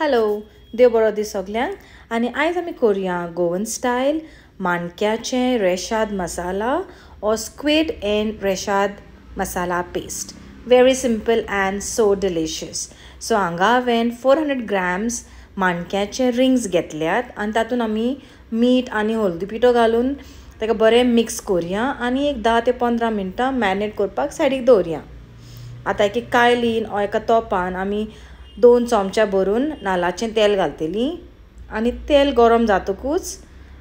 Hello, देव बरो दी सगल्यांक. आनी आयज आमी करुया गोवन स्टायल माणक्याचें रेशाद मसाला or squid and रेशाद मसाला paste. Very simple and so delicious. So हांगा हांवें 400 grams माणक्याचे रिंग्स घेतल्यात आनी तातूंत आमी मीठ आनी हळदी पिठो घालून ताका बरें मिक्स करुया आनी एक 10 ते 15 मिनटां मॅरिनेट करपाक सायडीक दवरुया. आतां एक कायलीन वा एका तोपान आमी 2 चमचा भरून नाल्लाचें तेल घालतलीं आनी तेल गरम जातकूच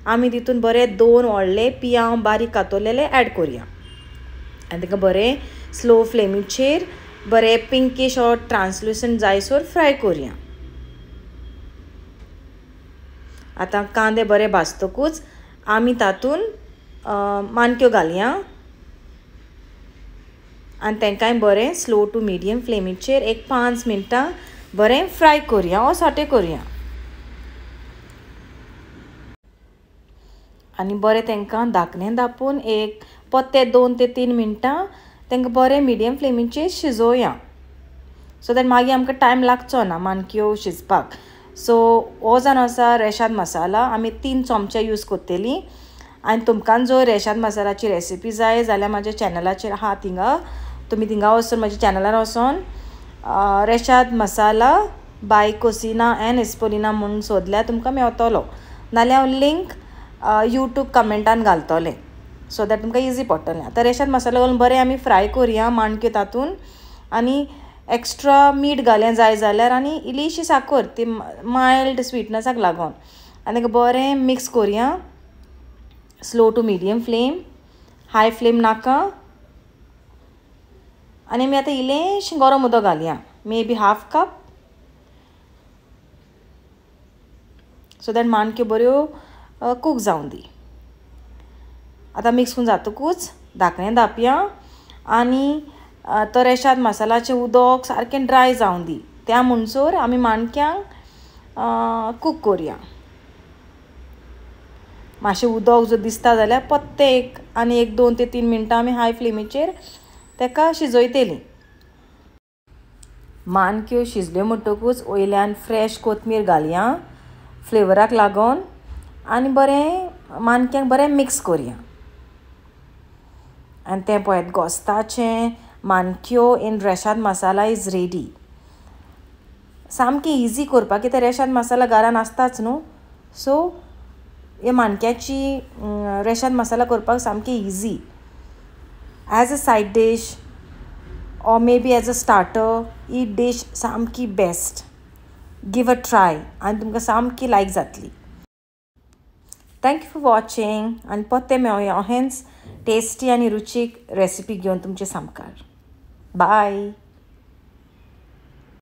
आमी तितून बरें 2 व्हडले पियाव बारीक कातरलेले ॲड करुया आनी ताका बरें स्लो फ्लेमीचेर बरें पिंकीश ऑर ट्रान्सल्युसंट जायसर फ्राय करुया. आतां कांदे बरें भाजतकूच आमी तातून माणक्यो घालया आनी तांकांय बरें स्लो टू मिडियम फ्लेमीचेर एक 5 मिनटां बरें फ्राय करुया वा सॉटे करुया आनी बरें तांकां धाकणें धापून एक परते 2 ते 3 मिनटां तांकां बरें मिडियम फ्लेमीचेर शिजोवया सो दॅट मागीर आमकां टायम लागचो ना माणक्यो शिजपाक. सो हो जावन आसा रेशाद मसाला आमी 3 चमचे यूज करतलीं आनी तुमकां जर रेशाद मसालाची रेसिपी जाय जाल्यार म्हाज्या चॅनलाचेर आहा थिंगा तुमी थिंगा वचून म्हाज्या चॅनलार वचून रेशाद मसाला बाय कोसिना एंड एस्पोलिना म्हणून सोदल्यार तुमकां मेवतलो नाल्यार हांव लिंक यूट्यूब कमेंटान घालतलें सो दॅट तुमकां इजी पडटलें. आतां रेशाद मसाला घालून बरें आमी फ्राय करुया माणक्यो तातून आनी एक्स्ट्रा मीठ घालें जाय जाल्यार आनी इल्लीशी साकर ती मायल्ड स्वीटनसाक लागून आनी ताका बरें मिक्स करुया slow to medium flame high flame नाका आनी आमी आतां इल्लेंशें गरम उदक घालया maybe half cup so that माणक्यो बऱ्यो कूक जावं दी. आतां मिक्स करून जातकूच धाकणें धापया आनी तो रेशाद मसालाचें उदक सारकें ड्राय जावं दी त्या म्हणसर आमी माणक्यांक कूक करुया. मातशें उदक जर दिसता जाल्यार परतें एक 2 ते 3 मिनटां आमी हाय फ्लेमीचेर ताका शिजयतलीं. माणक्यो शिजल्यो म्हणटकूच वयल्यान फ्रेश कोथमीर घालया फ्लेवराक लागून आनी बरें माणक्यांक बरें मिक्स करुया आनी तें पळयात घोस्ताचें माणक्यो इन रेशाद मसाला इज रेडी. सामकें इजी करपाक कित्याक रेशाद मसाला घरान आसताच न्हू सो हे माणक्याची रेशाद मसाला करपाक सामकें easy as a said dish or maybe as a starter he dish सामकी बेस्ट. गिव अ ट्राय आनी तुमकां सामकी लायक जातली. थँक्यू फॉर वॉचिंग आनी परतें मेळुया अहेंच टेस्टी आनी रुचीक रेसिपी घेवन तुमचे सामकार. बाय.